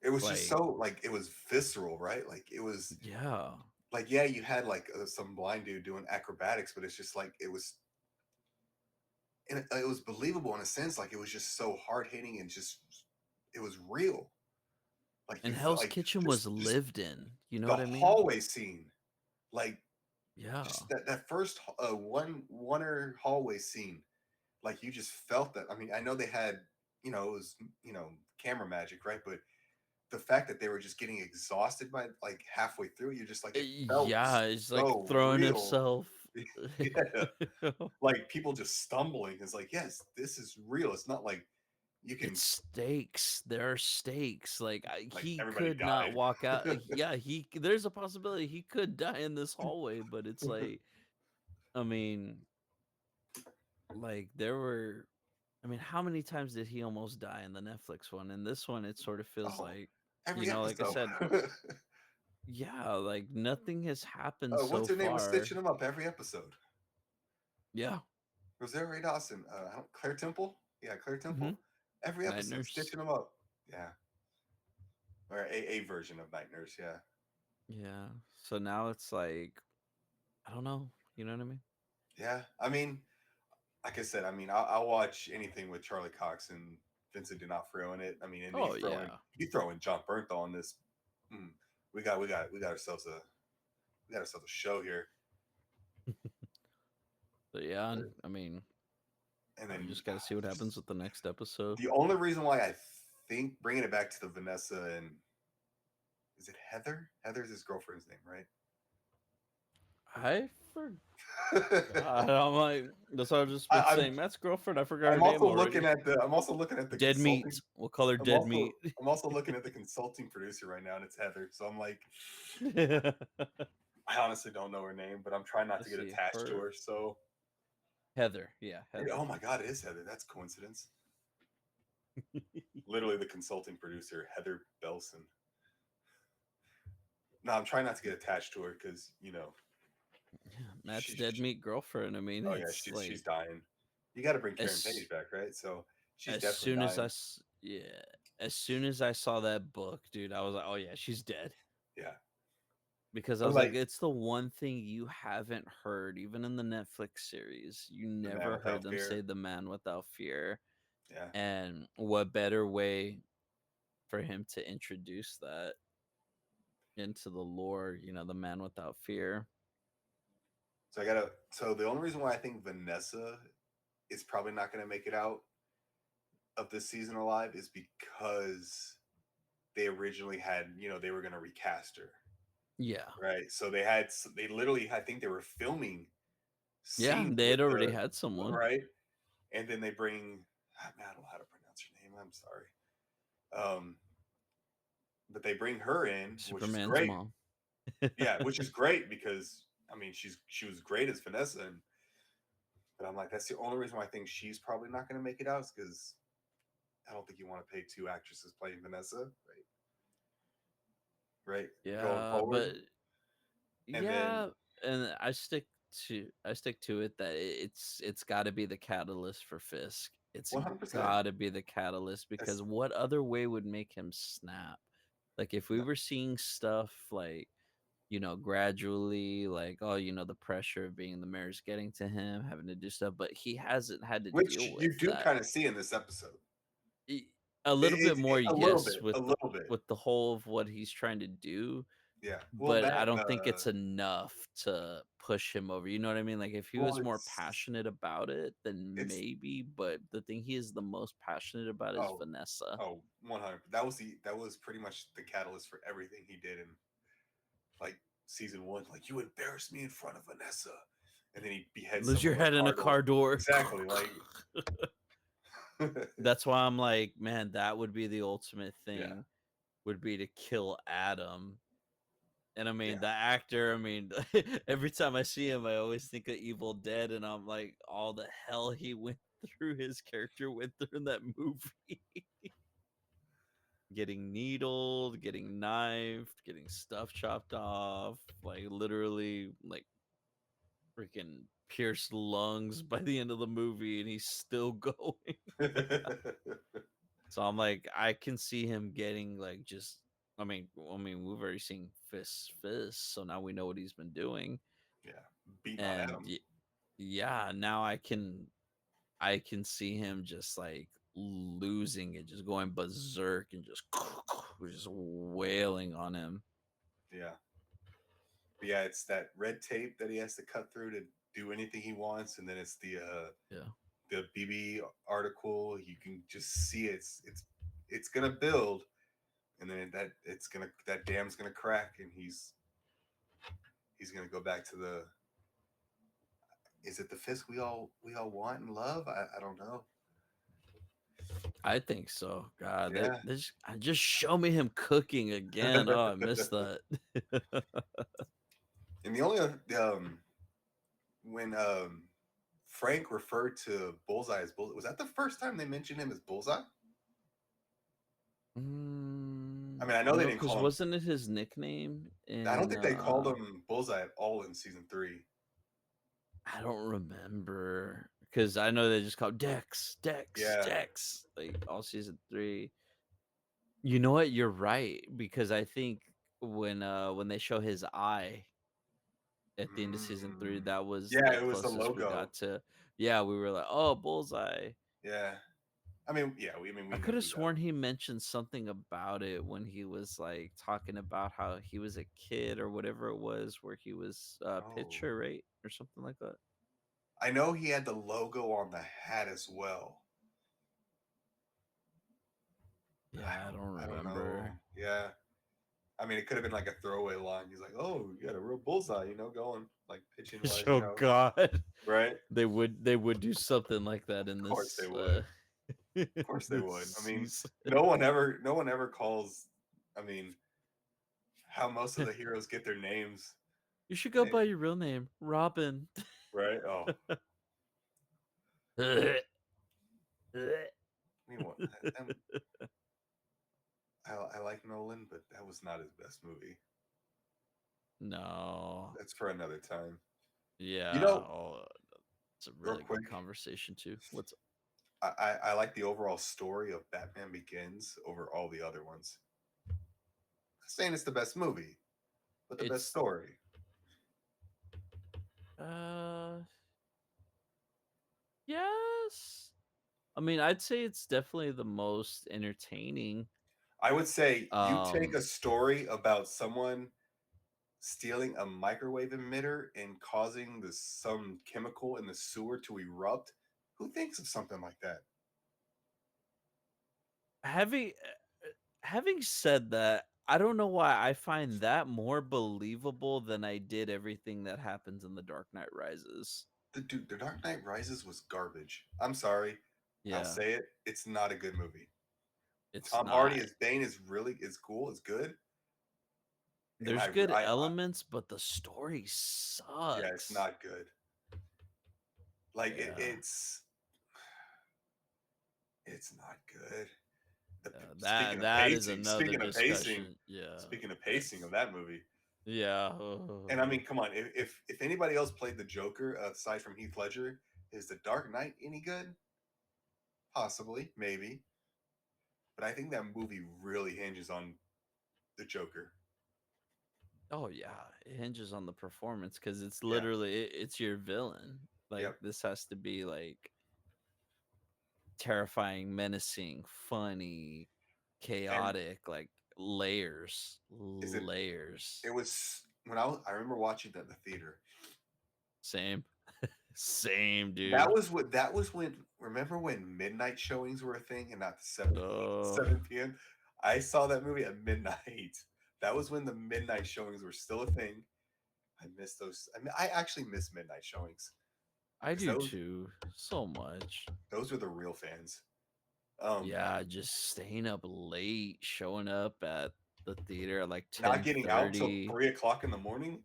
it was just Like, so like it was visceral, right? Like it was yeah. like, yeah, you had like some blind dude doing acrobatics, but it's just like it was believable in a sense. Like it was just so hard hitting and just it was real. Like you And felt Hell's like Kitchen was just lived in. You know the what I mean? hallway scene, like Yeah. just that first one hallway scene, like you just felt that. I mean, I know they had it was camera magic, right? But the fact that they were just getting exhausted by like halfway through, you're just like it felt Yeah, it's like so throwing real. himself. Yeah, like people just stumbling. It's like, yes, this is real. It's not like you can It's stakes. There are stakes. Like like he everybody could not died. walk out. Yeah, there's a possibility he could die in this hallway, but it's like I mean, like there were how many times did he almost die in the Netflix one? In this one it sort of feels Oh, like, every like I episode. said, yeah, like nothing has happened What's so her name was far. stitching them up every episode. Yeah. Rosario Dawson, I don't, Claire Temple. Yeah, Claire Hmm. Temple. Every Night episode, Nurse. stitching them up. Yeah, or a version of Night Nurse. Yeah, Yeah. So now it's like, I don't know. You know what I mean? yeah. I mean, like I said, I mean, I'll watch anything with Charlie Cox and Vincent D'Onofrio in it. I mean, and then Oh yeah. you throw in John Bernthal on this. Mm, we got ourselves a show here. But yeah, But- I mean, And we then just got to see what happens with the next episode. the only reason why I think bringing it back to the Vanessa and is it Heather? Heather's his girlfriend's name, right? I forgot. I'm like, that's what I was just about to I, say. I'm Matt's girlfriend. I forgot her I'm name also already. looking at the Dead consulting. meat. We'll call her Dead Meat. I'm also looking at the consulting producer right now, and it's Heather. So I'm like, I honestly don't know her name, but I'm trying not to Let's get see, attached to her. So, Heather. Yeah, Heather. oh my God, it is Heather. That's coincidence. Literally, the consulting producer, Heather Belson. No, I'm trying not to get attached to her because Matt's she's Dead Meat girlfriend. I mean, oh yeah, it's like she's dying. You got to bring Karen as Page back, right? So she's as definitely soon as dying. as soon as I saw that book, dude, I was like, oh yeah, she's dead. Yeah, Because I but was like, like it's the one thing you haven't heard, even in the Netflix series. You the Man never heard Without them Fear. say the man without fear. Yeah. And what better way for him to introduce that into the lore, the man without fear. So the only reason why I think Vanessa is probably not going to make it out of this season alive is because they originally had, they were going to recast her, Yeah. right? So they literally, I think they were filming Yeah, scenes they with had already had someone. right? And then they bring, man, I don't know how to pronounce her name. I'm sorry. But they bring her in, which is Superman's great. mom. Yeah, which is great because I mean she was great as Vanessa, but I'm like that's the only reason why I think she's probably not going to make it out is because I don't think you want to pay two actresses playing Vanessa, right? Right, going Yeah, forward, but and then yeah, and I stick to it that it's got to be the catalyst for Fisk. It's 100%. got to be the catalyst because what other way would make him snap? Like if we were seeing stuff like gradually, like, oh, the pressure of being the mayor's getting to him, having to do stuff, but he hasn't had to which deal with you do that. kind of see in this episode. A little bit more, a little yes, bit, with a little bit. with the whole of what he's trying to do. Yeah, well, But I that don't think it's enough to push him over. You know what I mean? Like if he well, was more passionate about it, then it's maybe. But the thing he is the most passionate about is oh Vanessa. 100. That was pretty much the catalyst for everything he did in like season one. Like you embarrassed me in front of Vanessa, and then he beheads Lose your head in a car door. Exactly, like that's why I'm like, man, that would be the ultimate thing. Yeah. Would be to kill Adam. And I mean, Yeah. the actor, I mean, every time I see him, I always think of Evil Dead, and I'm like, all the hell he went through, his character went through in that movie. Getting needled, getting knifed, getting stuff chopped off, like literally, like freaking pierced lungs by the end of the movie, and he's still going. So I'm like, I can see him getting like just. I mean, we've already seen Fist, so now we know what he's been doing. Yeah, beating on And Adam. yeah, now I can see him just like losing it, just going berserk and just wailing on him. Yeah. But yeah, it's that red tape that he has to cut through to do anything he wants, and then it's the BB article. You can just see it's gonna build, and then that dam's gonna crack, and he's gonna go back to the. Is it the Fisk we all want and love? I don't know. I think so. God, Yeah. just show me him cooking again. Oh, I missed that. And the only when Frank referred to Bullseye as Bullseye, was that the first time they mentioned him as Bullseye? I mean, I know they didn't call him. Wasn't it his nickname? I don't think they called him Bullseye at all in season 3. I don't remember because I know they just call Dex, Dex, Yeah. Dex, like all season 3. You know what? You're right, because I think when they show his eye at the end of season 3, Mm. that was Yeah, the it was the closest we logo. got to. Yeah, we were like, oh, bullseye. Yeah. I mean, yeah, we I knew could have who that sworn he mentioned something about it when he was like talking about how he was a kid or whatever it was, where he was Oh. pitcher, right, or something like that. I know he had the logo on the hat as well. But Yeah, I don't I don't know. remember. Yeah. I mean, it could have been like a throwaway line. He's like, "Oh, you got a real bullseye, going like pitching wise, Oh God, right?" they would do something like that Of in course they this would. Of in course they this would. I mean, season. no one ever calls. I mean, how most of the heroes get their names, You should go by hey, your real name, Robin. right? Oh, No, I mean, what? I like Nolan, but that was not his best movie. That's for another time. You yeah, know, oh, it's a real really good quick, conversation too. What's I like the overall story of Batman Begins over all the other ones. Not saying it's the best movie, but the best it's story. uh yes. I mean, I'd say it's definitely the most entertaining. I would say you take Um, a story about someone stealing a microwave emitter and causing some chemical in the sewer to erupt. Who thinks of something like that? having having said that, I don't know why I find that more believable than I did everything that happens in The Dark Knight Rises. The Dark Knight Rises was garbage. I'm sorry, I'll Yeah, say it. It's not a good movie. it's Tom Hardy not. as Bane is cool, is good, and There's good elements, but the story yeah, it's sucks. not good. Like Yeah, it's not good. that Speaking of that is pacing, another discussion. Yeah, speaking of pacing that's of that movie, yeah. and I mean, come on, if anybody else played the Joker aside from Heath Ledger, is the Dark Knight any good? Possibly, maybe, but I think that movie really hinges on the Joker. Oh yeah, it hinges on the performance because it's Yeah, literally it's your villain. Like yep, this has to be like terrifying, menacing, funny, and chaotic, like layers, is it? layers. It was when I remember watching that in the theater. Same, same, That dude. was what that was when. Remember when midnight showings were a thing and not the 7 p.m. I saw that movie at midnight. That was when the midnight showings were still a thing. I miss those. I mean, I actually miss midnight showings I because do too, so much. those were the real fans. Yeah, just staying up late, showing up at the theater at like Not getting out till 10:30. 3 o'clock in the morning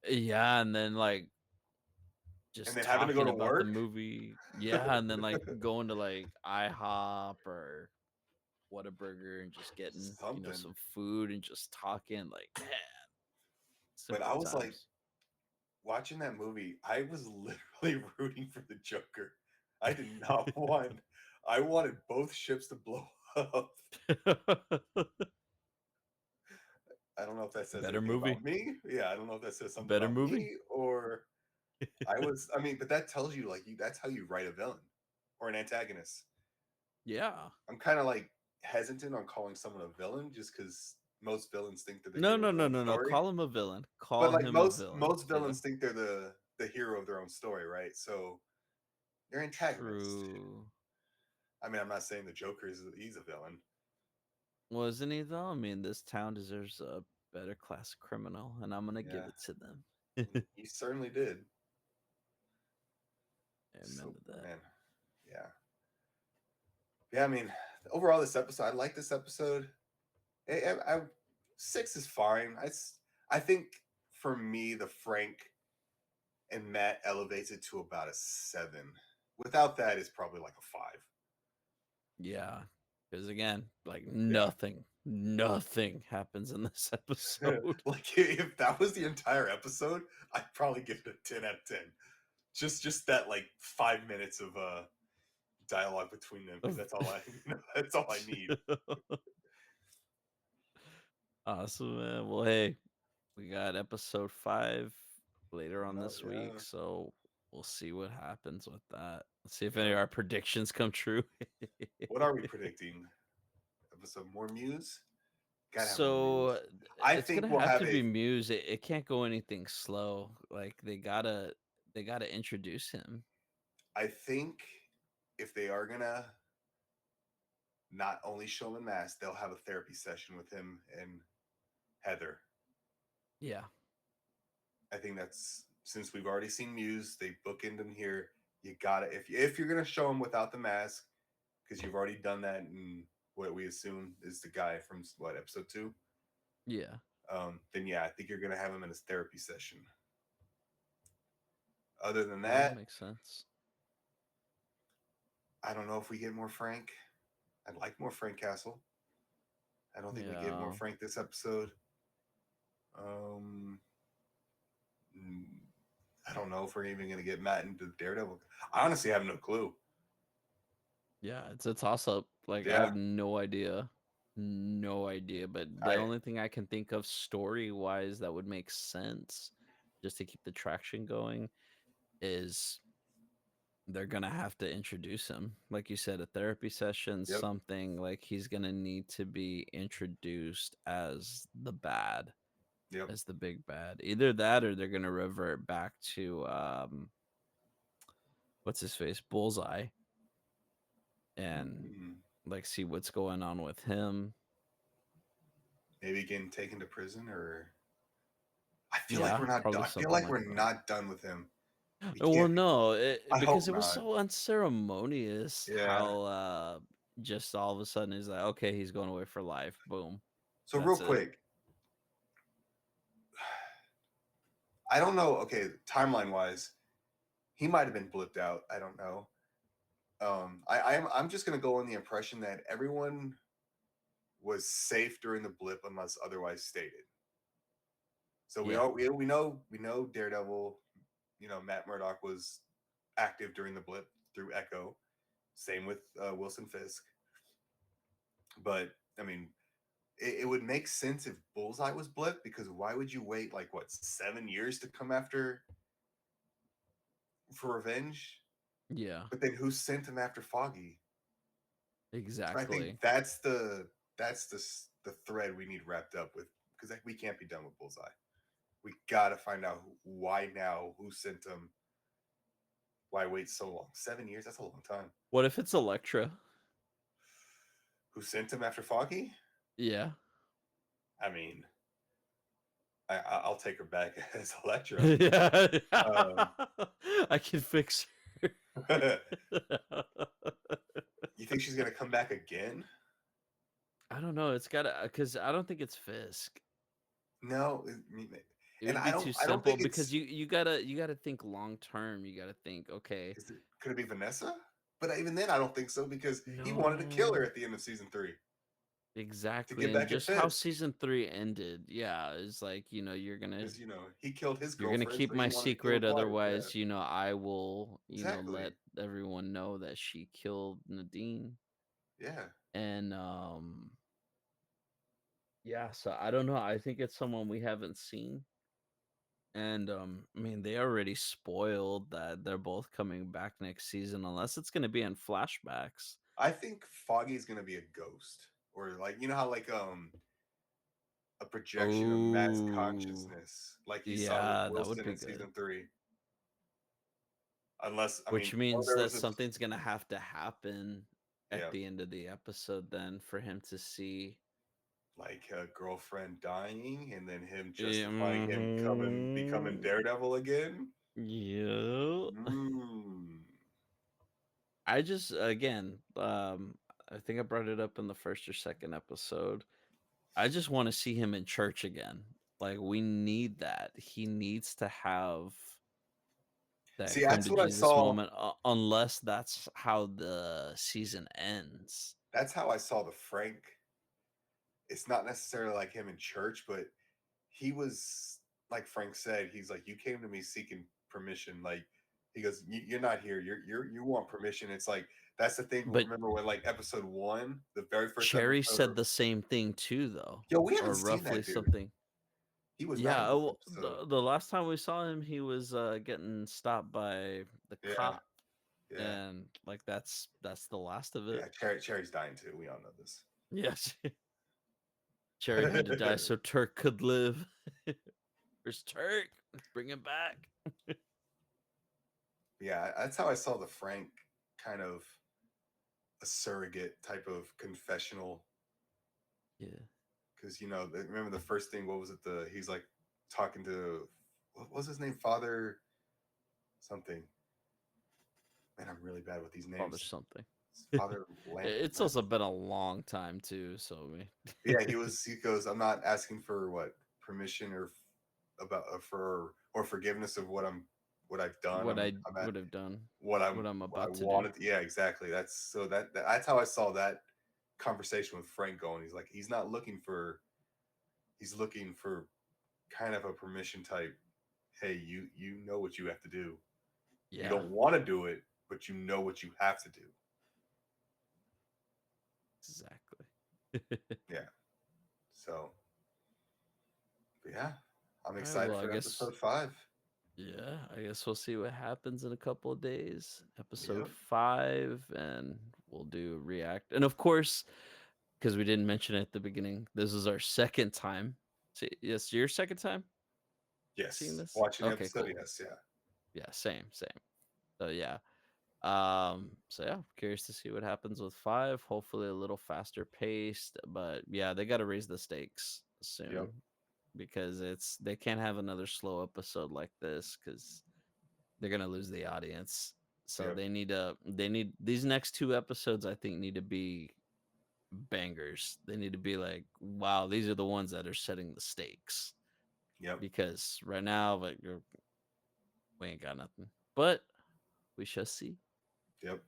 Yeah, and then like and just then having to go talking to about the work. movie. Yeah, and then like going to like IHOP or Whataburger and just getting, Something. some food and just talking like, man, But I simpler was like times. watching that movie. I was literally rooting for the Joker. I did not want. I wanted both ships to blow up. I don't know if that says Better anything movie. about me. Yeah, I don't know if that says something Better about movie. me or I mean, but that tells you like that's how you write a villain or an antagonist. Yeah. I'm kind of like hesitant on calling someone a villain just because most villains think they're the No, hero no, of their no, own no, no. story. Call him a villain. But Call like him a most villain. most Yeah. villains think they're the hero of their own story, right? So they're antagonists. True. I mean, I'm not saying the Joker he's a villain. Wasn't he though? I mean, this town deserves a better class criminal, and I'm gonna give Yeah, it to them. he certainly did. Amen So to that. man, yeah, yeah. I mean, overall, this episode, I like this episode. I 6 is fine. I think for me, the Frank and Matt elevates it to about a 7. Without that, it's probably like a 5. Yeah. Because again, like Yeah. nothing happens in this episode. Like if that was the entire episode, I'd probably give it a 10 out of 10. Just that like 5 minutes of dialogue between them, because that's all I that's all I need. Awesome, man. Well, hey, we got episode 5 later on Coming up, this week, yeah. so we'll see what happens with that. Let's see if any Yep. of our predictions come true. What are we predicting? Episode more Muse? Gotta have more So Muse. I it's think gonna we'll have have to a. be Muse. It can't go anything slow. Like they gotta introduce him. I think if they are gonna not only show him in mask, they'll have a therapy session with him and Heather. Yeah. I think that's, since we've already seen Muse, they bookend him here. You gotta, if you're gonna show him without the mask, because you've already done that in what we assume is the guy from what, episode 2. Yeah. Then yeah, I think you're gonna have him in his therapy session. Other than That that, makes sense. I don't know if we get more Frank. I'd like more Frank Castle. I don't think we get more Yeah. Frank this episode. Um, I don't know if we're even gonna get Matt into Daredevil. I honestly have no clue. Yeah, it's a toss up. Like I Yeah, have no idea. No idea. But the I only thing I can think of story wise that would make sense just to keep the traction going is they're gonna have to introduce him. Like you said, a therapy session, yep, something like he's gonna need to be introduced as the bad, yep. as the big bad. Either that or they're gonna revert back to what's his face? Bullseye and Mm, like see what's going on with him. maybe getting taken to prison, or I feel like Yeah, we're not. probably I feel something like like we're that. not done with him. We Well, can't be. no, I because hope it was not. so unceremonious Yeah. how just all of a sudden he's like, okay, he's going away for life. Boom. So real That's it. quick, I don't know. Okay, timeline wise, he might have been blipped out. I don't know. I'm just gonna go on the impression that everyone was safe during the blip unless otherwise stated. So we Yeah. all we know Daredevil. Matt Murdock was active during the blip through Echo. Same with Wilson Fisk. But I mean, it would make sense if Bullseye was blipped, because why would you wait like what, 7 years to come after for revenge? Yeah. But then who sent him after Foggy? I think Exactly. that's the thread we need wrapped up with, because we can't be done with Bullseye. We gotta find out why now, who sent him, why wait so long? 7 years, that's a long time. What if it's Electra? Who sent him after Foggy? Yeah. I mean, I'll take her back as Electra. Yeah. Um, I can fix her. you think she's gonna come back again? I don't know. It's gotta because I don't think it's Fisk. No, It and would I be don't. too I don't simple think because it's. you gotta think long term. You gotta think, okay, Could it be Vanessa? But even then, I don't think so, because he wanted to kill her no, at the end of season 3 to exactly. get And back at just how Fisk, season 3 ended, yeah, it's like, you're gonna because he killed his you're gonna girlfriend, keep so he my wanted to kill secret, his wife. Yeah, otherwise, I will, let exactly. everyone know that she killed Nadine. Yeah, And yeah, so I don't know. I think it's someone we haven't seen. And I mean, they already spoiled that they're both coming back next season, unless it's gonna be in flashbacks. I think Foggy's gonna be a ghost, or like, how like a projection of Matt's Oh, consciousness, like he saw with yeah, that would Wilson be in good. season 3. Unless, I Which mean, or means there that was a. something's gonna have to happen at Yeah, the end of the episode then for him to see. like a girlfriend dying, and then him justifying him becoming Mhm. Daredevil again. Yeah. Mm. I just again, I think I brought it up in the first or second episode. I just want to see him in church again. Like we need that. He needs to have that See, come that's to what I Jesus saw. moment, unless that's how the season ends. That's how I saw the Frank. It's not necessarily like him in church, but he was, like Frank said, he's like, you came to me seeking permission. Like, He goes, "You're not here. You want permission." It's like that's the thing. But Remember when like episode one, the very first Cherry episode said of the same thing too, though, Yo, we haven't or seen roughly that dude. something. He was not Yeah, in this well, episode. the last time we saw him, he was getting stopped by the Yeah, cop, yeah, and like that's the last of it. yeah. Cherry's dying too. We all know this. Yes, Cherry had to die so Turk could live. Where's Turk? Bring him back. Yeah, that's how I saw the Frank kind of a surrogate type of confessional. Yeah, Because remember the first thing, what was it, he's like talking to, what was his name, Father something. Man, I'm really bad with these father names. something. Father It's also been a long time too, so Yeah, he goes, I'm not asking for what permission or about for or forgiveness of what I've done. what I I'm at would have done, what what I'm I about to do. wanted. Yeah, exactly. That's how I saw that conversation with Frank going. He's like, he's looking for kind of a permission type. Hey, you know what you have to do. You Yeah, don't want to do it, but you know what you have to do. exactly. Yeah. So, yeah, I'm All right, excited well, I for guess episode 5. yeah, I guess we'll see what happens in a couple of days. Episode Yep. 5, and we'll do react. And of course, because we didn't mention it at the beginning, this is our second time. Yes, your second time seeing Yes. this? Watching the Okay, episode. cool. Yes. Yeah. Yeah, same. So yeah. So yeah, curious to see what happens with 5. Hopefully a little faster paced, but yeah, they got to raise the stakes soon Yep. because they can't have another slow episode like this because they're gonna lose the audience. So Yep. they need these next 2 episodes. I think need to be bangers. They need to be like, wow, these are the ones that are setting the stakes Yep. because right now, like we ain't got nothing, but we shall see. Yep.